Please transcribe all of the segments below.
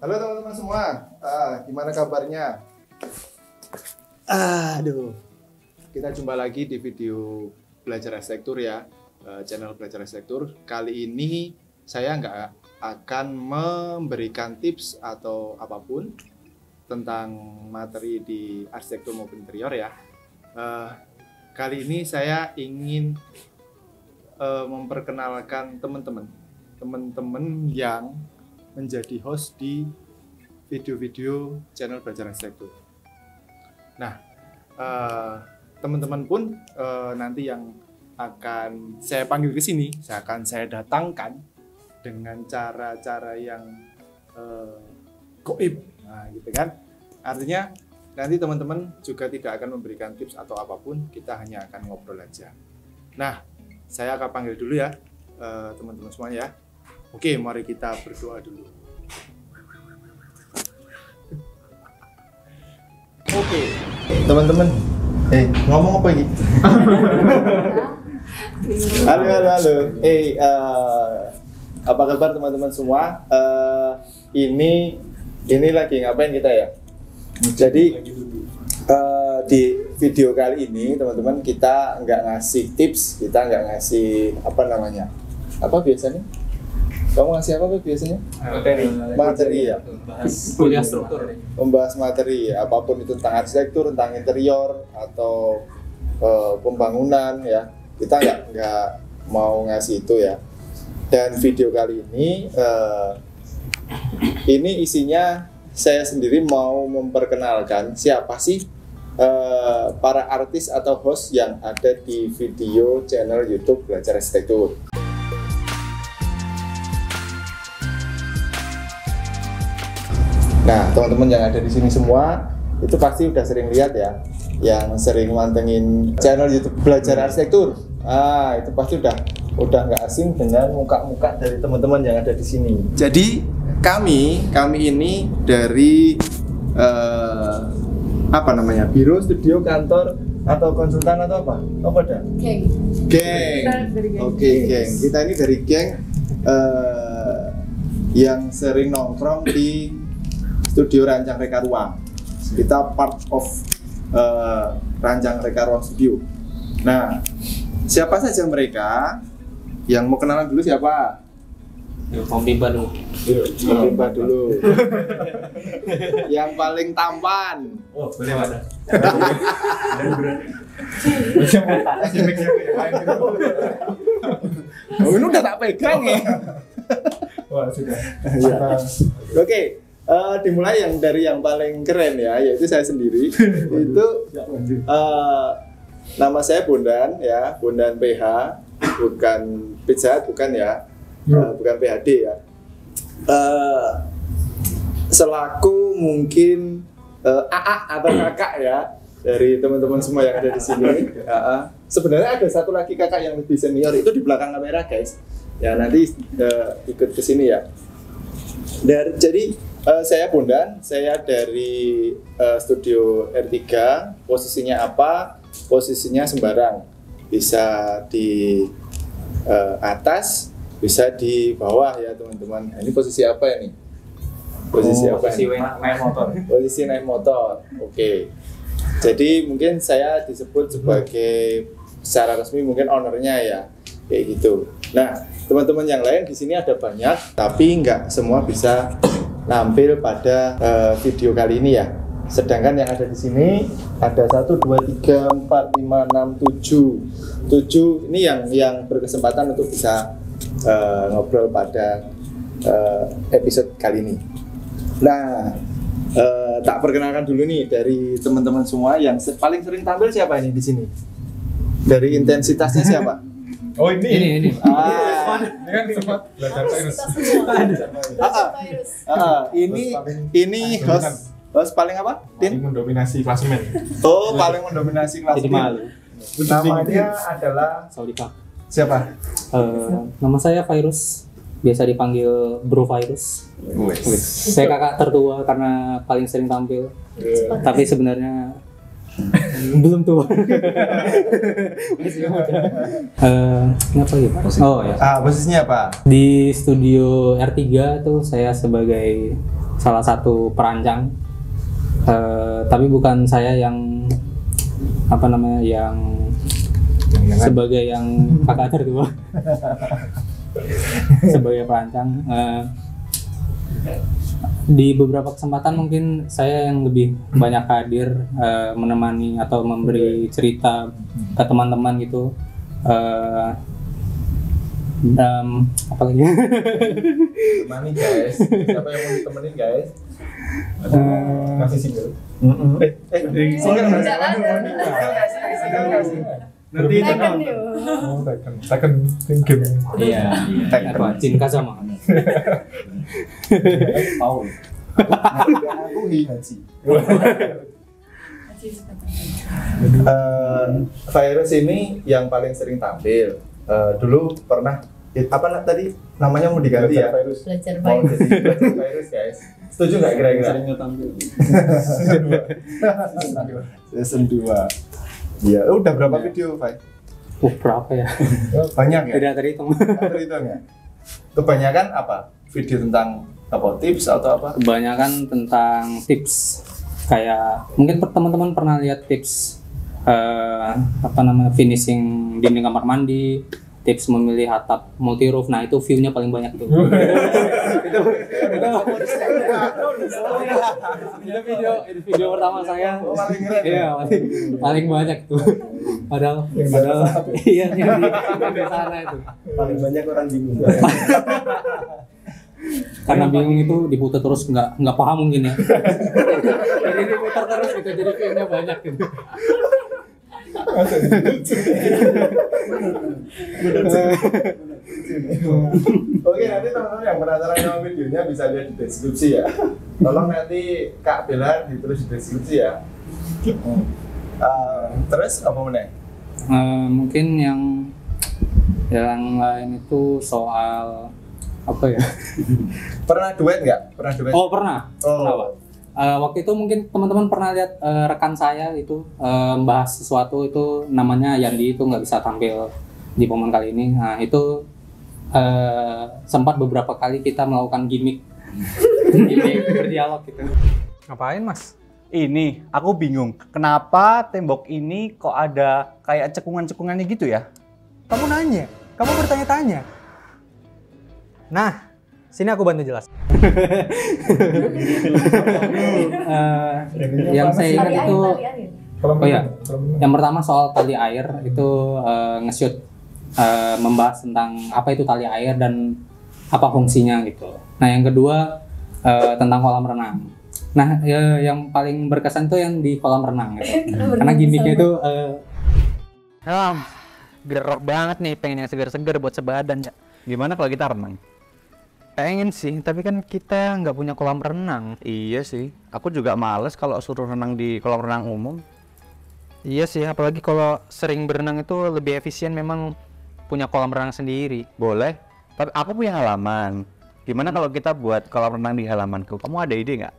Halo teman-teman semua, gimana kabarnya? Kita jumpa lagi di video Belajar Arsitektur ya, channel Belajar Arsitektur. Kali ini saya nggak akan memberikan tips atau apapun tentang materi di arsitektur maupun interior ya. Kali ini saya ingin memperkenalkan teman-teman yang menjadi host di video-video channel Belajar Arsitektur. Nah, teman-teman pun nanti yang akan saya panggil ke sini, saya datangkan dengan cara-cara yang goib, nah, gitu kan. Artinya nanti teman-teman juga tidak akan memberikan tips atau apapun, kita hanya akan ngobrol aja. Nah, saya akan panggil dulu ya teman-teman semuanya ya. Oke, mari kita berdoa dulu. Oke, teman-teman. Ngomong apa ini? Halo. Apa kabar teman-teman semua? Ini lagi ngapain kita ya? Jadi di video kali ini teman-teman kita nggak ngasih tips, kita nggak ngasih apa biasanya? Kamu ngasih apa biasanya? Materi ya. Membahas materi apapun itu tentang arsitektur, tentang interior atau pembangunan ya. Kita nggak mau ngasih itu ya. Dan video kali ini isinya saya sendiri mau memperkenalkan siapa sih para artis atau host yang ada di video channel YouTube Belajar Arsitektur. Nah, teman-teman yang ada di sini semua itu pasti udah sering lihat ya, yang sering mantengin channel YouTube Belajar Arsitektur. Itu pasti udah nggak asing dengan muka-muka dari teman-teman yang ada di sini. Jadi kami ini dari biro, studio, kantor atau konsultan atau apa? Apa dah? Geng. Oke, geng. Kita ini dari geng yang sering nongkrong di studio Rancang Reka Ruang. Kita part of Rancang Reka Ruang Studio. Nah, siapa saja mereka? Yang mau kenalan dulu siapa? Om Pimpa dulu. Yang paling tampan. Oh, boleh mana? Ini udah tak pegang ya. Wah, sudah. Oke. Dimulai dari yang paling keren ya, yaitu saya sendiri. Itu nama saya Bondan ya, Bondan PH, bukan Pizza Hut, bukan ya, bukan PHD ya. Selaku mungkin AA atau kakak ya dari teman-teman semua yang ada di sini. Sebenarnya ada satu lagi kakak yang lebih senior, itu di belakang kamera guys. Ya nanti ikut ke sini ya. Jadi saya Bondan, saya dari studio R3. Posisinya apa? Posisinya sembarang. Bisa di atas, bisa di bawah ya teman-teman. Nah, ini posisi apa ya nih? Posisi naik motor. Posisi naik motor. Oke. Jadi mungkin saya disebut sebagai secara resmi mungkin ownernya ya, kayak gitu. Nah, teman-teman yang lain di sini ada banyak, tapi nggak semua bisa nampil pada video kali ini ya. Sedangkan yang ada di sini ada 1, 2, 3, 4, 5, 6, 7 ini yang berkesempatan untuk bisa ngobrol pada episode kali ini. Nah, tak perkenalkan dulu nih dari teman-teman semua yang paling sering tampil siapa ini di sini? Dari intensitasnya siapa? Oh ini. Ini kan sempat belajar virus. Ini host paling apa? Paling mendominasi klasemen. Oh, paling mendominasi klasemen. Namanya adalah Saudika. siapa? Nama saya Virus, biasa dipanggil Bro Virus. Saya kakak tertua karena paling sering tampil. Tapi sebenarnya Belum tua. Masih muda. Kenapa ya? Oh ya. Posisinya apa? Di studio R3 tuh saya sebagai salah satu perancang. Tapi bukan saya yang apa namanya yang sebagai yang kakak tertua. Sebagai perancang. Di beberapa kesempatan mungkin saya yang lebih banyak hadir, menemani atau memberi cerita ke teman-teman gitu. Apa lagi? Temani guys. Siapa yang mau ditemenin guys? Masih single. Single nggak sih? Jangan. Single nggak sih? Nanti Second yuk. second thinking. Iya. Apa? Cinta sama. Paul. Aku sih. Virus ini yang paling sering tampil. Dulu pernah apa tadi namanya mau diganti ya? Virus. Belajar Mau baik. jadi belajar virus guys. Setuju nggak kira-kira? Season 2. Iya, udah berapa video, Fai? Berapa ya? Banyak ya? Tidak terhitung. Terhitung ya? Kebanyakan apa? Video tentang apa? Tips atau apa? Kebanyakan tentang tips. Kayak mungkin teman-teman pernah lihat tips apa namanya finishing dinding kamar mandi, tips memilih atap multi roof. Nah itu view-nya paling banyak tuh. itu video pertama saya. Paling keren. Iya, paling banyak tuh. Padahal iya yang di sana itu. Paling banyak orang bingung. Karena bingung itu diputar terus nggak paham mungkin ya. Jadi diputar terus gitu jadi view-nya banyak gitu. Oke, nanti teman-teman yang penasaran sama videonya bisa lihat di deskripsi ya. Tolong nanti Kak Bella ditulis di deskripsi ya. Terus apa meneh? Mungkin yang lain itu soal apa ya? Pernah duet nggak? Pernah duet? Oh pernah. Oh. Pernah, Pak. Waktu itu mungkin teman-teman pernah lihat rekan saya itu membahas sesuatu itu namanya Yandi itu nggak bisa tampil di momen kali ini. Nah itu sempat beberapa kali kita melakukan gimmick berdialog gitu. Ngapain mas? Ini, aku bingung. Kenapa tembok ini kok ada kayak cekungan-cekungannya gitu ya? Kamu nanya, kamu bertanya-tanya. Nah, sini aku bantu jelas. Yang saya ingat itu oh ya, yang pertama soal tali air itu nge-shoot membahas tentang apa itu tali air dan apa fungsinya gitu. Nah yang kedua tentang kolam renang. Nah yang paling berkesan tuh yang di kolam renang gitu. Karena gimmicknya itu Gerok banget nih, pengen yang segar-segar buat sebadan ya. Gimana kalau kita renang? Pengen sih, tapi kan kita nggak punya kolam renang. Iya sih, aku juga males kalau suruh renang di kolam renang umum. Iya sih, apalagi kalau sering berenang itu lebih efisien memang punya kolam renang sendiri. Boleh, tapi aku punya halaman. Gimana kalau kita buat kolam renang di halamanku? Kamu ada ide nggak?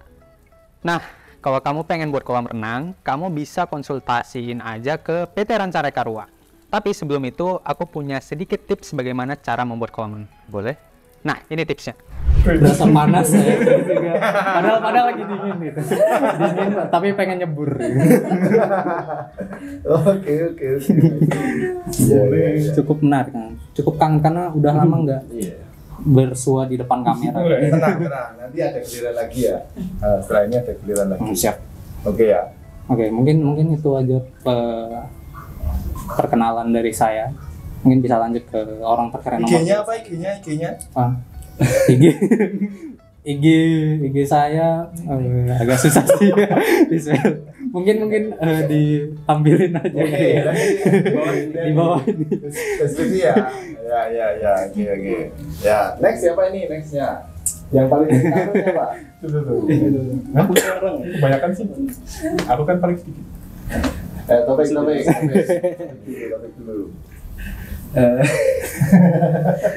Nah, kalau kamu pengen buat kolam renang, kamu bisa konsultasiin aja ke PT Ranca Karua. Tapi sebelum itu, aku punya sedikit tips bagaimana cara membuat kolam renang. Boleh? Nah, ini tipsnya. berasa panas ya juga. Padahal lagi dingin gitu. Dingin tapi pengen nyebur. Oke. Cukup menarik kan. Cukup kangen karena udah lama nggak bersua di depan kamera. Tenang. Nanti ada giliran lagi ya. Setelah ini ada giliran lagi. Siap. Oke ya. Oke, mungkin itu aja perkenalan dari saya. Mungkin bisa lanjut ke orang terkeren nomor. IG-nya apa IG-nya? IG saya agak susah sih di-spell. Mungkin ditampilin aja Oke, di bawah ini. deskripsi ya. Ya, oke. Ya, next siapa ini? Nextnya yang paling dekat siapa? Tuh. Aku sekarang kebanyakan sih. Aku kan paling sedikit. Topik dulu.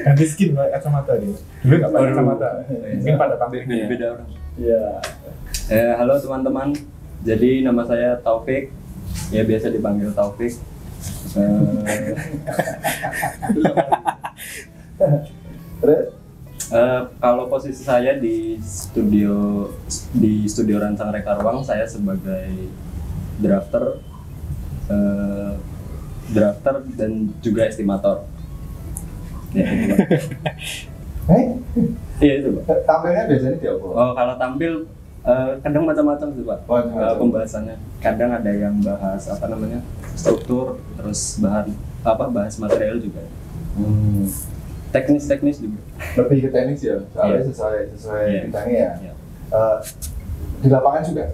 Ganti skin pakai kacamata dia. Dulu nggak pakai kacamata. Mungkin pada tampil beda orang. Iya. Halo teman-teman, jadi nama saya Taufik. Ya biasa dipanggil Taufik. Terus Kalau posisi saya di studio Rancang Reka Ruang, saya sebagai drafter dan juga estimator. Ya, itu, Pak. Iya itu, Pak. Tampilnya biasanya di apa? Oh, kalau tampil kadang macam-macam sih, Pak. Macam-macam. Pembahasannya. Kadang ada yang bahas struktur, terus bahas material juga. Teknis juga. Lebih ke teknis ya, soalnya Iya. sesuai Iya. bidangnya ya. Iya. Di lapangan juga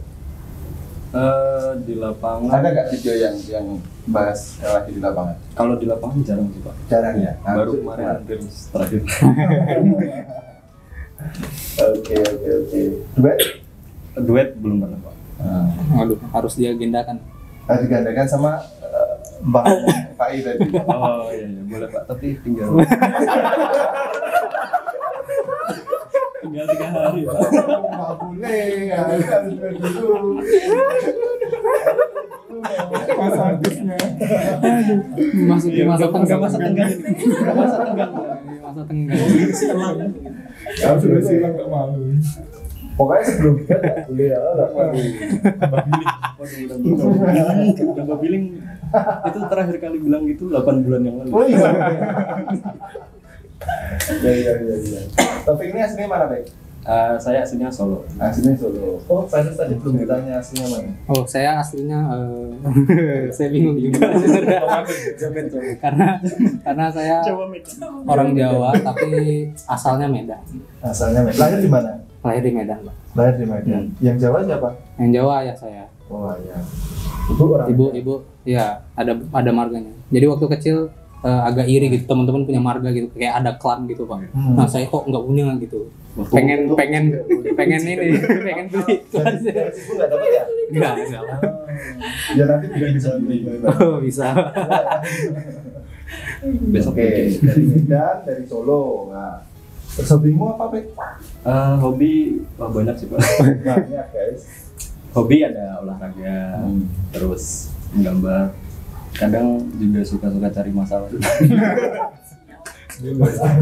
Di lapangan ada nggak video yang bahas lagi di lapangan? kalau di lapangan jarang sih, Pak. Jarang ya. Baru kemarin rilis terakhir. Oke. Duet belum pernah, Pak. Waduh, harus diagendakan. Harus digandakan sama Bang Pak I tadi. Oh iya boleh, Pak, tapi tinggal 3 hari, Pak. Nggak boleh, harus dulu. Masa habisnya. Masuk ke masa tenggang. Masa tenggang ini. Masa tenggang. Masa tenggang. Kalau sudah silang nggak malu. Pokoknya sebelum kita nggak boleh ya. Tambah billing itu terakhir kali bilang gitu 8 bulan yang lalu. Oh iya. Iya. Tapi ini aslinya mana, Bek? Saya aslinya Solo. Aslinya Solo. Oh, saya tadi belum ditanya aslinya mana. Oh, saya aslinya saya bingung juga sebenarnya. karena saya orang Jawa tapi asalnya Medan. Asalnya Medan. Lahir di mana? Lahir di Medan, Pak. Lahir di Medan. Yang Jawa siapa? Yang Jawa ayah saya. Oh iya. Ibu orang. Ibu, ya ada marganya. Jadi waktu kecil agak iri gitu, teman-teman punya marga gitu, kayak ada klan gitu, Pak. Nah, saya kok nggak punya gitu. Pengen ini, pengen beli. Ibu nggak dapat ya? Enggak. Ya nanti juga bisa beli. Oh, bisa. Besok Oke, dari Medan, dari Solo. Nah, terus hobimu apa, Bek? hobi banyak sih, Pak. Banyak, guys. Hobi ada olahraga, terus menggambar. Kadang juga suka cari masalah.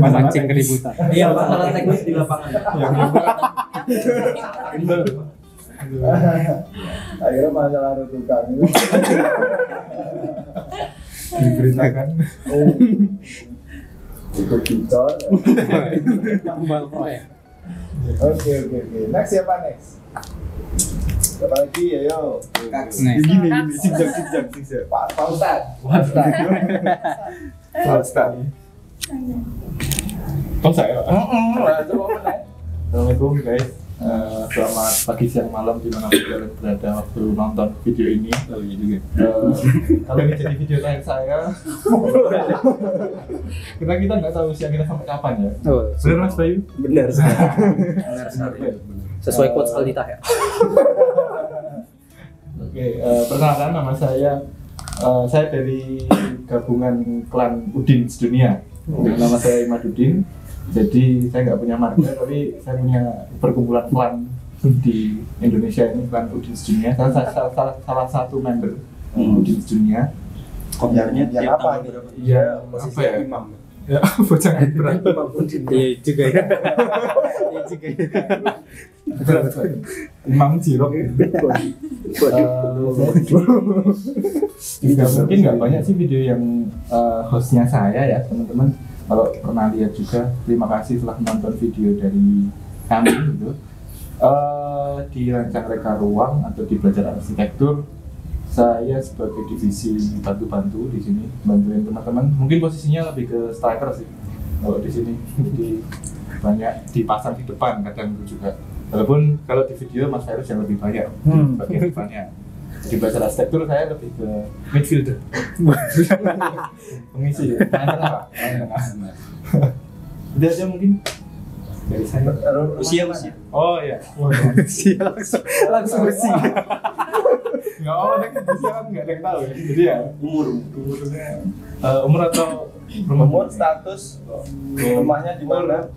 Mancing keributan. Iya, masalah teknis di lapangan. Akhirnya masalah rutukan itu. Diberitakan. Ikut picot. Tambal ya. Oke. Next siapa next? Siapa lagi? Ayo. Next. Gini, zigzag. Pak Ustadz. Oh saya. Coba mana? Assalamualaikum guys. Selamat pagi, siang, malam dimanapun kalian berada waktu nonton video ini. Oh iya juga. Kalau ini jadi video terakhir saya, karena kita nggak tahu usia kita sampai kapan ya. Oh, Benar Mas Bayu? benar sekali. Sesuai quotes Aldi Taher. Oke, perkenalkan nama saya dari gabungan klan Udin Sedunia. Nama saya Imadudin. Jadi saya nggak punya marga, tapi saya punya perkumpulan klan di Indonesia ini, klan Udin Sedunia. Salah satu member Udin Sedunia. Komentarnya Yang tiap apa tahun nih? berapa? Iya, apa ya? Ya, bocah berat. Iya juga ya. Iya juga ya. Imam Jirok. Juga mungkin nggak banyak sih video yang hostnya saya ya teman-teman. Kalau pernah lihat juga, terima kasih telah menonton video dari kami gitu. Di Rancang Reka Ruang atau di Belajar Arsitektur, saya sebagai divisi bantu-bantu di sini, bantuin teman-teman. Mungkin posisinya lebih ke striker sih kalau di sini. Jadi banyak dipasang di depan kadang itu juga. Walaupun kalau di video Mas Virus yang lebih banyak bagian depannya. Di Belajar Arsitektur saya lebih ke midfielder. Pengisi, main tengah. Udah aja mungkin dari saya. Usia. Oh iya. Langsung besi. Nggak apa ada usia kan nggak ada yang tahu ya. Jadi ya umur atau Umur, status, rumahnya di mana?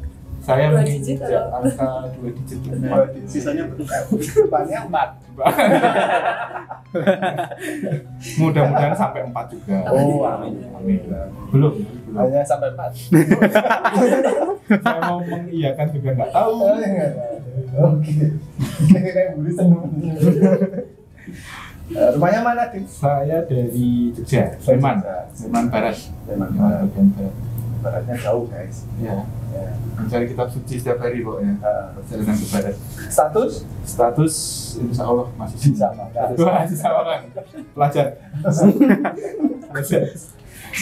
Saya Dua menginjak digit atau? angka 2 digit. Sisanya Depannya 4. Mudah-mudahan sampai 4 juga. Oh, amin. Amin. Belum. Hanya sampai 4. Saya mau mengiyakan juga nggak tahu. Oke. Kayak buri seneng. Rumahnya mana, Din? Saya dari Jogja, Sleman Barat. Sleman Barat. Bagian barat. Baratnya jauh, guys. Ya. Ya. Mencari kitab suci setiap hari pokoknya. Perjalanan ke barat. Status? Status insya Allah masih Bisa makan. Masih sama kan? Pelajar.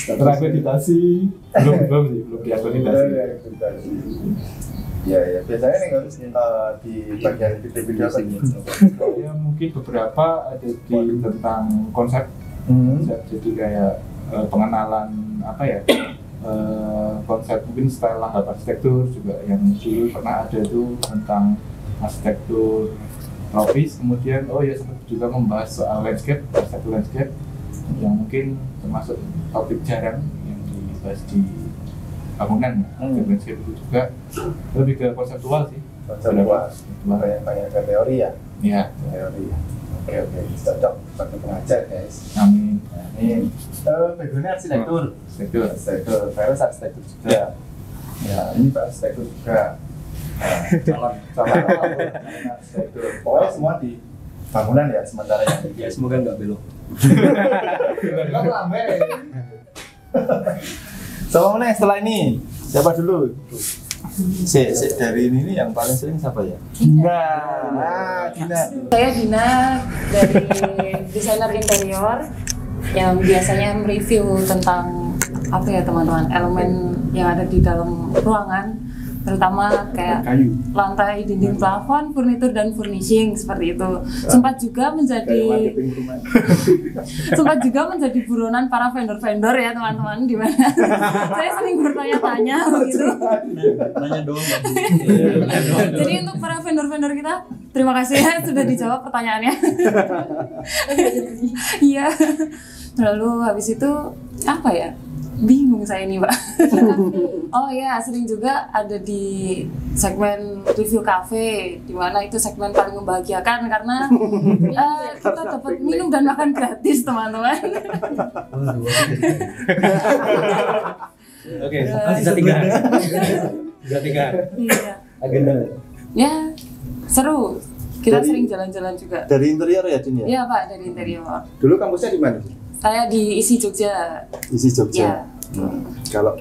Terakreditasi belum diakreditasi. Ya, biasanya nih kalau di bagian video-video apa nih? Ya mungkin beberapa ada di tentang konsep. Jadi kayak pengenalan apa ya? Konsep mungkin style langgam arsitektur juga yang dulu pernah ada itu tentang arsitektur tropis. Kemudian sempat juga membahas soal landscape, arsitektur landscape yang mungkin termasuk topik jarang yang dibahas di bangunan. Landscape itu juga lebih ke konseptual sih. Konseptual. Banyak ke teori ya? Iya. Teori. Oke, cocok bagi pengajar, guys. Amin. Backgroundnya arsitektur. Arsitektur. Virus arsitektur juga. Ya, ini Pak arsitektur juga. Calon arsitektur. Pokoknya semua di bangunan ya sementara ya semoga nggak belok. Sama mana setelah ini? Siapa dulu? Dari ini yang paling sering siapa ya? Dina. Dina. Saya Dina dari desainer interior yang biasanya mereview tentang apa ya teman-teman, elemen yang ada di dalam ruangan, terutama kayak lantai, dinding, plafon, furnitur dan furnishing seperti itu. Sempat juga menjadi buronan para vendor-vendor ya teman-teman, di mana saya sering bertanya-tanya gitu. Nanya doang. Jadi untuk para vendor-vendor kita, terima kasih ya sudah dijawab pertanyaannya. Iya. Lalu habis itu apa ya? Bingung saya nih, Mbak. Oh ya, sering juga ada di segmen review cafe, di mana itu segmen paling membahagiakan karena kita dapat minum dan makan gratis, teman-teman. Oke, bisa tiga. Iya. Agenda. Ya, seru. Kita sering jalan-jalan juga. Dari interior ya, Din ya? Iya, Pak, dari interior. Dulu kampusnya di mana? Saya di ISI Jogja. ISI Jogja. Ya. Kalau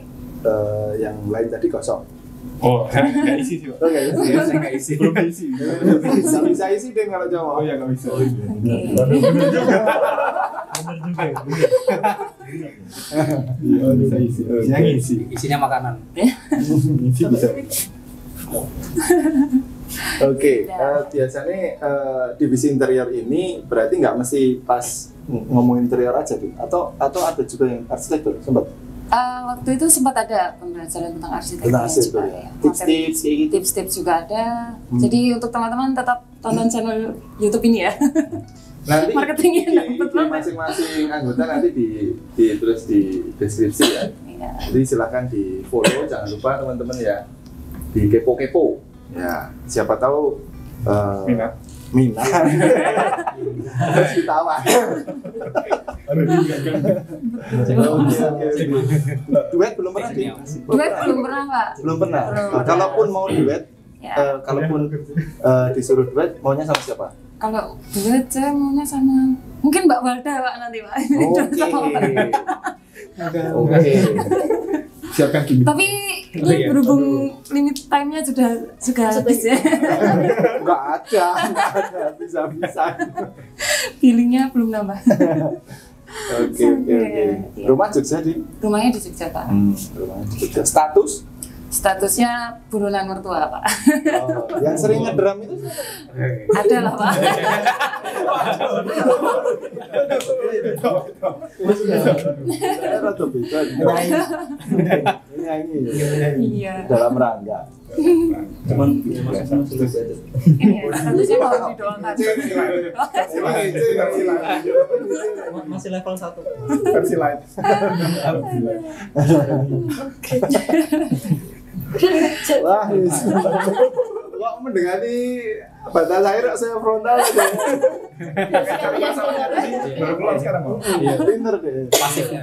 yang lain tadi kosong. Oh, nggak isi sih, Pak. Oh, nggak isi. Saya nggak isi. Belum isi. Bisa isi deh kalau cowok. Oh ya nggak bisa. Bener juga ya. Iya bisa isi. Isinya ngisi. Isinya makanan. Isi bisa. Oke, biasanya divisi interior ini berarti nggak mesti pas ngomong interior aja, gitu? Atau ada juga yang arsitektur sempat? Waktu itu sempat ada pembelajaran tentang arsitektur. Tentang arsitektur ya. Tips-tips kayak gitu. Tips-tips juga ada. Jadi untuk teman-teman tetap tonton channel YouTube ini ya. Nanti Marketingnya IG dapet banget. masing-masing anggota nanti ditulis di deskripsi ya. Iya. Jadi silahkan di follow, jangan lupa teman-teman ya, di kepo-kepo. Ya, siapa tahu minat. Terus ketawa. Duet belum pernah sih. Duet belum pernah, Pak. Belum pernah. Belum. Kalaupun mau duet, Ya. kalaupun disuruh duet, maunya sama siapa? Kalau duet saya maunya sama mungkin Mbak Walda, Pak, nanti, Pak. Oke. Siapkan gini. Tapi ini berhubung limit time-nya sudah habis ya. Enggak ada, bisa-bisa. Feeling-nya belum nambah. Oke. Rumah Jogja di? Rumahnya di Jogja, Pak. Rumahnya di Jogja. Statusnya buronan mertua, Pak. Yang sering ngedram itu Ada lah, Pak. rada beda. Nyanyi. Iya. Dalam rangka. Cuman sudah beda. Iya, statusnya mau didoakan. Masih level 1. Versi lain. Wah, kok mendekati batas air kok saya frontal aja. Baru keluar sekarang mau. Iya, pinter deh. Pasifnya.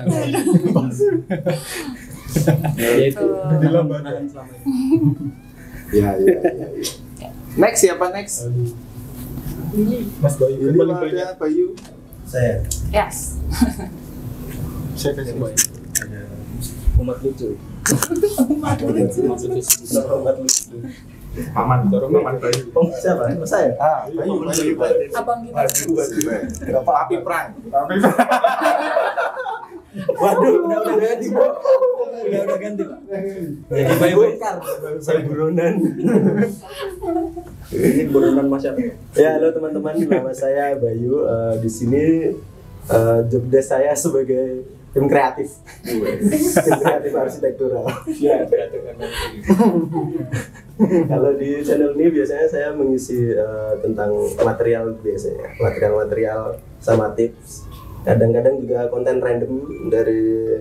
Ya itu. Dilambakan selama ini. Ya. Next siapa next? Mas Bayu. Ini ada Bayu. Saya Yes. Saya kasih Bayu. ada umat lucu. Maksudnya Umat lucu. Paman, dorong paman Bayu. Oh, siapa? Mas saya. Bayu. Abang kita. Papi Prank. Waduh, udah ganti, Bro. Udah ganti, Pak. Jadi Bayu Bakar. Saya buronan. Ini buronan masyarakat. Ya, halo teman-teman, nama saya Bayu. Di sini job desk saya sebagai tim kreatif. Tim kreatif arsitektural. Iya, Kalau di channel ini biasanya saya mengisi tentang material biasanya, material sama tips. Kadang-kadang juga konten random dari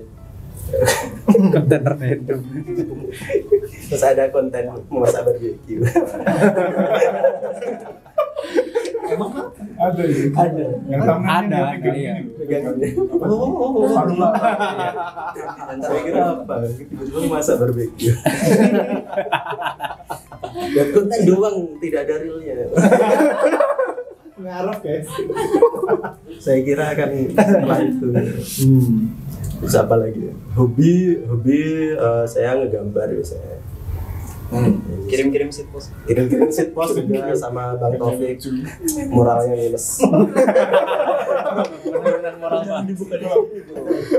konten random. terus ada konten memasak barbecue. Ada ya? Ada. Yang thumbnail-nya Ada, pegang iya. ini. Oh. Dan saya kira apa? Tiba-tiba memasak barbecue. Dan konten doang, tidak ada realnya. Ngarep guys. Saya kira akan setelah itu. Terus apa lagi? Hobi saya ngegambar biasanya. Kirim-kirim sit post. Kirim-kirim sit post juga sama Bang Taufik. Moralnya minus. Penurunan moral Pak.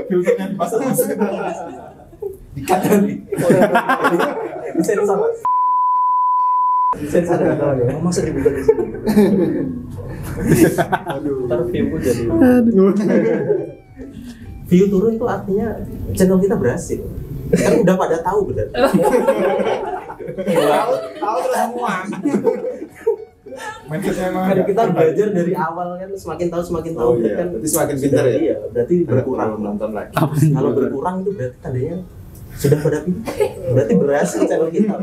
Filternya dipasang. Dikat tadi. Disensor. Disensor ya. Masa dibuka di sini? Aduh. Ntar view jadi. View turun itu artinya channel kita berhasil. Kan udah pada tahu benar. Tahu terus semua. Mindsetnya emang Kan ada. kita belajar dari awal kan semakin tahu Oh iya, kan berarti semakin pintar ya? Iya, berarti berkurang. Nonton lagi. Kalau berkurang itu berarti tandanya sudah pada pintar. Berarti berhasil channel kita.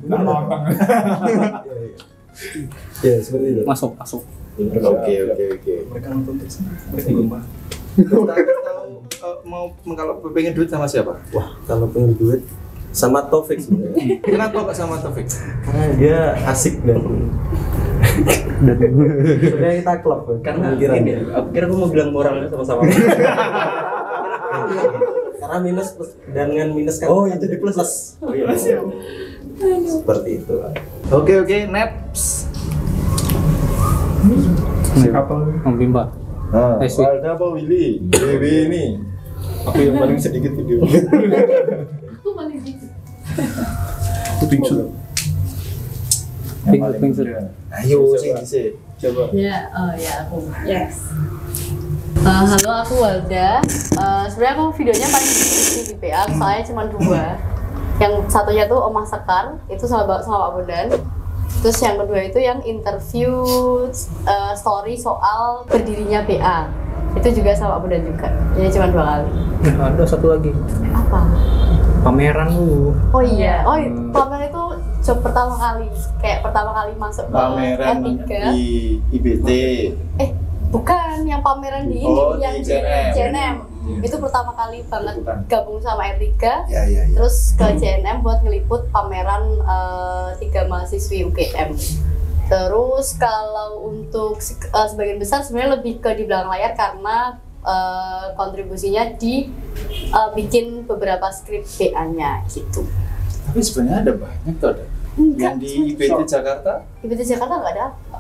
Nggak nonton. Ya seperti itu. Masuk. Oke. Mereka nonton terus. Mereka belum paham. Mau kalau pengen duit sama siapa? Wah, kalau pengen duit sama Taufik sebenarnya. Kenapa kok sama Taufik? Karena dia asik dan sebenarnya kita klub Karena pemikiran ini, dia. aku kira aku mau bilang moralnya sama-sama. Karena minus plus dengan minus kan. Oh, itu di plus. Oh iya. Seperti itu. Oke, Neps. Om Bimba. Nah, Sweet. Walda apa Willy? Dewi ini. Aku yang paling sedikit video. Bingsu. Pink. Ayo sih. Coba. Ya, aku. Yes. Halo, aku Walda. Sebenarnya aku videonya paling sedikit di PA, soalnya cuma 2. Yang satunya tuh Omah Sekar, itu sama Pak Bondan. Terus yang kedua itu yang interview story soal berdirinya BA. Itu juga sama Pak Bondan juga. Jadi cuma 2 kali. Nah, ada satu lagi. Apa? Pameran lu. Oh iya. Pameran itu job pertama kali. Kayak pertama kali masuk ke Pameran R3. di IBT. Bukan, yang pameran di ini, Oh, yang di di JNM. JNM. Itu pertama kali banget gabung sama R3. Ya. Terus ke JNM buat ngeliput pameran 3 mahasiswi UGM. Terus kalau untuk sebagian besar sebenarnya lebih ke di belakang layar karena kontribusinya di bikin beberapa skrip BA-nya gitu. Tapi sebenarnya ada banyak tuh ada. Yang di IBT Jakarta IBT Jakarta nggak ada apa?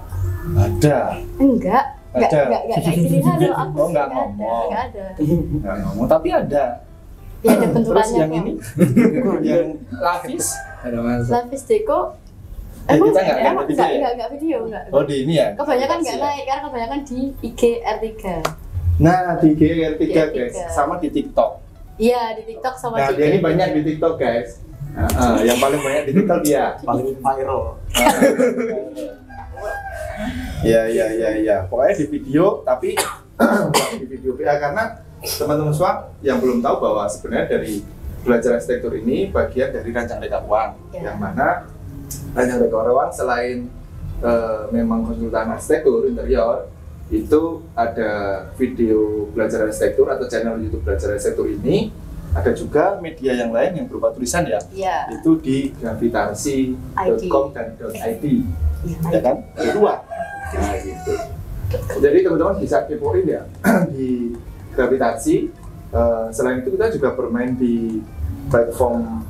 ada. Enggak Ada. pilihan loh aku. Oh, nggak Nggak ngomong. Nggak ada. Nggak ngomong, tapi ada. Ya ada Terus bentukannya yang kok. ini, yang Lavis, ada mas. Lapis Deco. Kita nggak emang ada video ya? nggak video nggak. Oh di ini ya? Kebanyakan nggak Ya. naik karena kebanyakan di IG R3. Nah di GR3 GR3. guys, sama di TikTok. Iya di TikTok sama Nah di dia ini banyak di TikTok guys. Yang paling banyak di TikTok dia. Paling viral. Ya. Pokoknya di video, tapi bukan di video PA karena teman-teman semua yang belum tahu bahwa sebenarnya dari belajar arsitektur ini bagian dari rancang reka ruang, yang mana rancang reka ruang selain memang konsultan arsitektur interior, itu ada video belajar arsitektur atau channel YouTube belajar arsitektur ini, ada juga media yang lain yang berupa tulisan ya, itu di gravitasi.com dan .id, ya kan? Kedua, nah gitu. Jadi teman-teman bisa kepoin ya di Gravitasi. Selain itu kita juga bermain di platform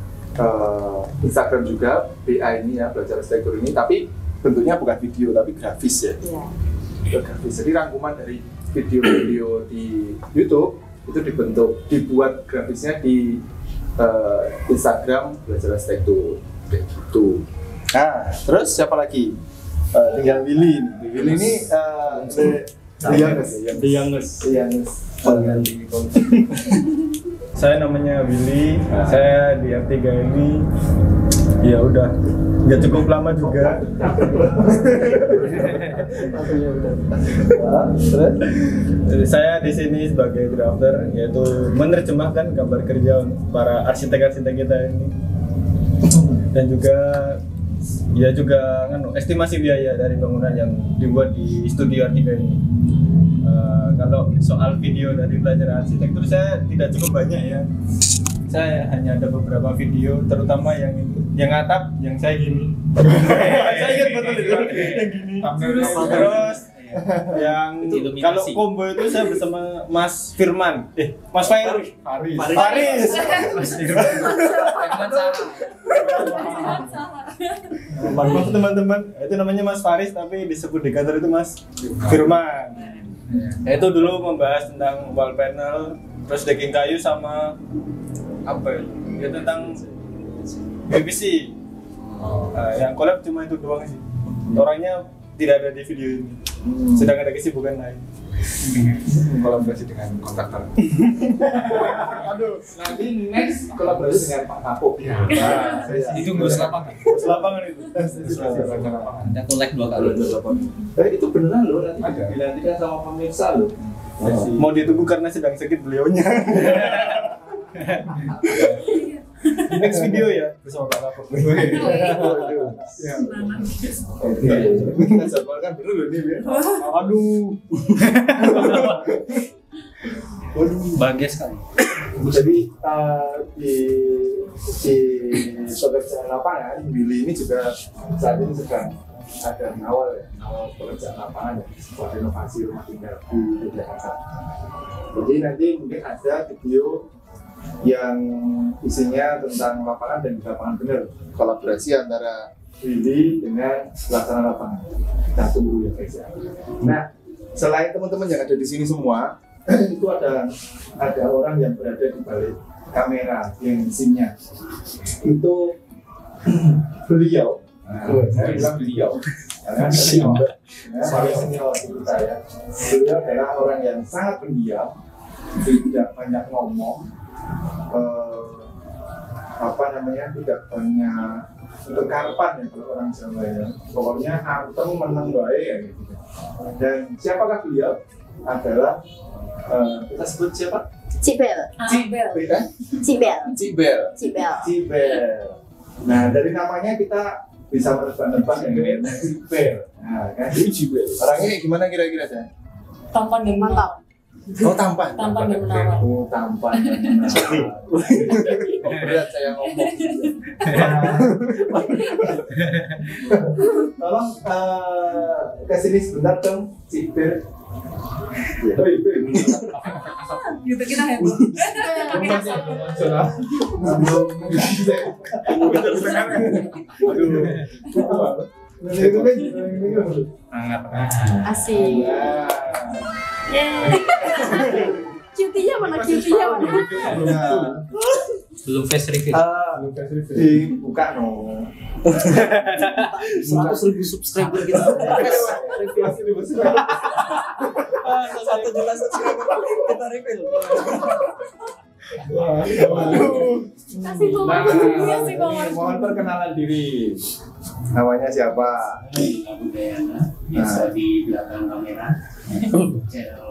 Instagram juga, BA ini ya, belajar arsitektur ini, tapi bentuknya bukan video tapi grafis ya. Grafis. Jadi rangkuman dari video-video di YouTube itu dibuat grafisnya di Instagram belajar arsitektur kayak gitu. Nah, terus siapa lagi? Tinggal Willy. Willy ini The youngest. Saya namanya Willy, saya di R3 ini ya udah nggak cukup lama juga. Saya di sini sebagai drafter, yaitu menerjemahkan gambar kerja para arsitek-arsitek kita ini, dan juga estimasi biaya dari bangunan yang dibuat di studio R3 ini. Kalau soal video dari belajar arsitektur saya tidak cukup banyak ya. Saya hanya ada beberapa video, terutama yang atap, yang saya gini. Saya ingat betul itu, yang gini. Terus yang kalau combo itu saya bersama Mas Firman, Mas Faris. Maaf teman-teman, itu namanya Mas Faris tapi disebut di kantor itu Mas Firman. Itu dulu membahas tentang wall panel, terus decking kayu sama apa ya tentang PVC. Yang collab cuma itu doang sih. Orangnya tidak ada di video ini. Sedang ada kesibukan lain. Kolaborasi dengan kontraktor. Aduh, nanti next kolaborasi dengan Pak Kapuk. Itu ngurus lapangan. Ngurus lapangan itu. Aku like 2 kali. Itu beneran loh, nanti dilantikan sama pemirsa loh. Mau ditunggu karena sedang sakit beliaunya. Next video ya bersama Pak Kapuk. Kita jadwalkan dulu loh nih. Aduh. Bahagia sekali. Jadi di pekerjaan lapangan, Willy ini juga saat ini sedang ada awal pekerjaan lapangan ya, buat renovasi rumah tinggal di Jakarta. Jadi nanti mungkin ada video yang isinya tentang lapangan dan lapangan benar, kolaborasi antara Willy dengan pelaksana lapangan. Kita tunggu ya guys ya. Nah, selain teman-teman yang ada di sini semua, itu ada orang yang berada di balik kamera yang SIM-nya. Itu beliau. Saya bilang beliau. Karena senior kita ya. Beliau adalah orang yang sangat pendiam, tidak banyak ngomong, tidak banyak tengkarpan ya kalau orang Jawa ya. Pokoknya anteng meneng bae ya gitu. Dan siapakah beliau? Adalah kita sebut siapa? Cibel. Nah, dari namanya kita bisa menebak ya, Cibel. Nah, kan Cibel. Orangnya gimana kira-kira saya? Tampan dan mantap. Oh, tampan dan menawan. Oh, tampan dan menawan. Berat saya ngomong. Tolong kesini sebentar dong, Cibel. Gitu kita heboh. Asik. Cutie-nya mana? Belum face reveal. Dibuka no. 100.000 subscriber gitu. Satu jelas kita reveal. Mohon perkenalan diri. Namanya siapa? Budayana, biasa di belakang kamera. Channel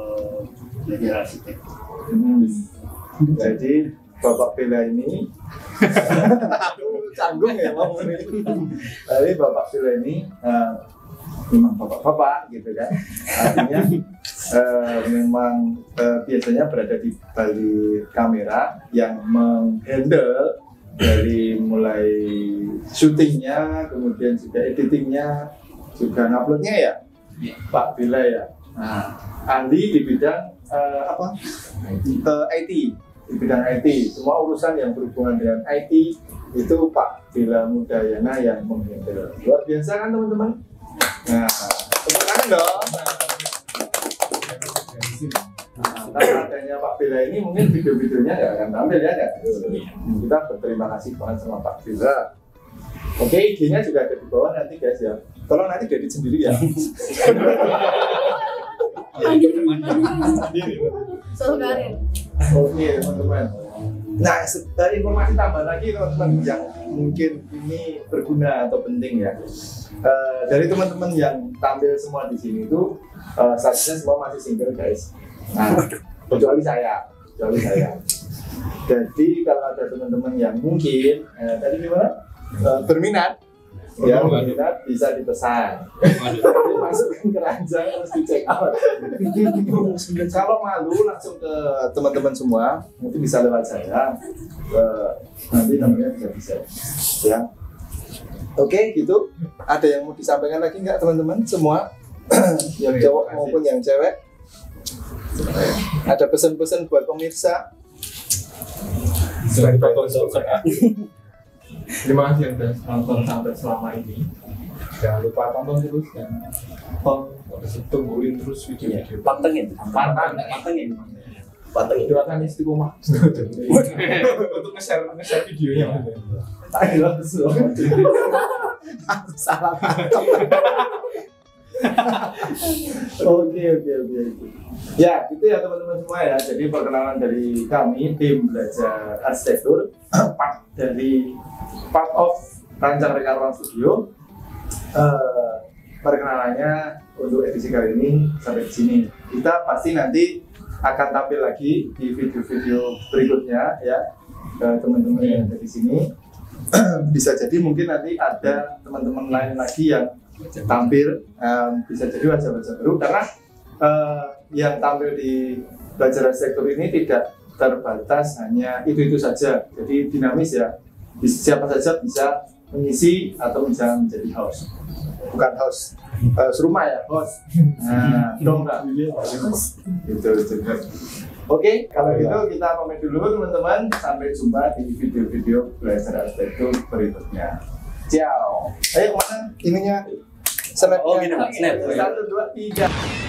belajar arsitek. Jadi Bapak Bella ini aku canggung ya ngomong ini. Jadi Bapak Bella ini memang bapak-bapak gitu kan. Artinya memang biasanya berada di balik kamera yang menghandle dari mulai syutingnya, kemudian juga editingnya, juga nguploadnya ya, Pak Bella ya. Nah, ahli di bidang IT, di bidang IT. Semua urusan yang berhubungan dengan IT itu Pak Bella Mudayana yang menghandle. Luar biasa kan teman-teman? Nah, tepuk tangan dong. Nah, tanpa adanya Pak Bella ini mungkin video-videonya nggak akan tampil ya kan? Kita berterima kasih banget sama Pak Bella. Oke, IG-nya juga ada di bawah nanti guys ya. Tolong nanti edit sendiri ya. Selalu Karin. Oke teman-teman. Nah, informasi tambahan lagi teman-teman yang mungkin ini berguna atau penting ya. Dari teman-teman yang tampil semua di sini itu statusnya semua masih single guys. Nah, kecuali saya. Jadi kalau ada teman-teman yang mungkin tadi gimana? Berminat bisa dipesan. Masukin ke ranjang harus dicek out. Kalau malu langsung ke teman-teman semua, nanti bisa lewat saya. Nanti namanya bisa ya. Oke, gitu. Ada yang mau disampaikan lagi nggak teman-teman semua? Yang cowok maupun yang cewek? Ada pesan-pesan buat pemirsa? Terima kasih yang sudah nonton sampai selama ini. Jangan lupa tonton terus dan tungguin terus video-video. Pantengin. Doakan istiqomah untuk nge-share videonya. Salah tangkap. Oke. Ya, gitu ya teman-teman semua ya. Jadi perkenalan dari kami tim belajar arsitektur part of Rancang Reka Ruang Studio. Perkenalannya untuk edisi kali ini sampai di sini. Kita pasti nanti akan tampil lagi di video-video berikutnya ya teman-teman yang ada di sini. Bisa jadi mungkin nanti ada teman-teman lain lagi yang tampil, bisa jadi wajah-wajah baru karena yang tampil di belajar arsitektur ini tidak terbatas hanya itu saja, jadi dinamis ya. Siapa saja bisa mengisi atau bisa menjadi host, bukan host rumah ya, host. Nah, dong nggak? Itu juga. Oke, kalau gitu kita pamit dulu teman-teman. Sampai jumpa di video-video belajar arsitektur berikutnya. Ciao. Ayo kemana? Ininya. Slide-nya. Oh, gini, Snap. 1, 2, 3.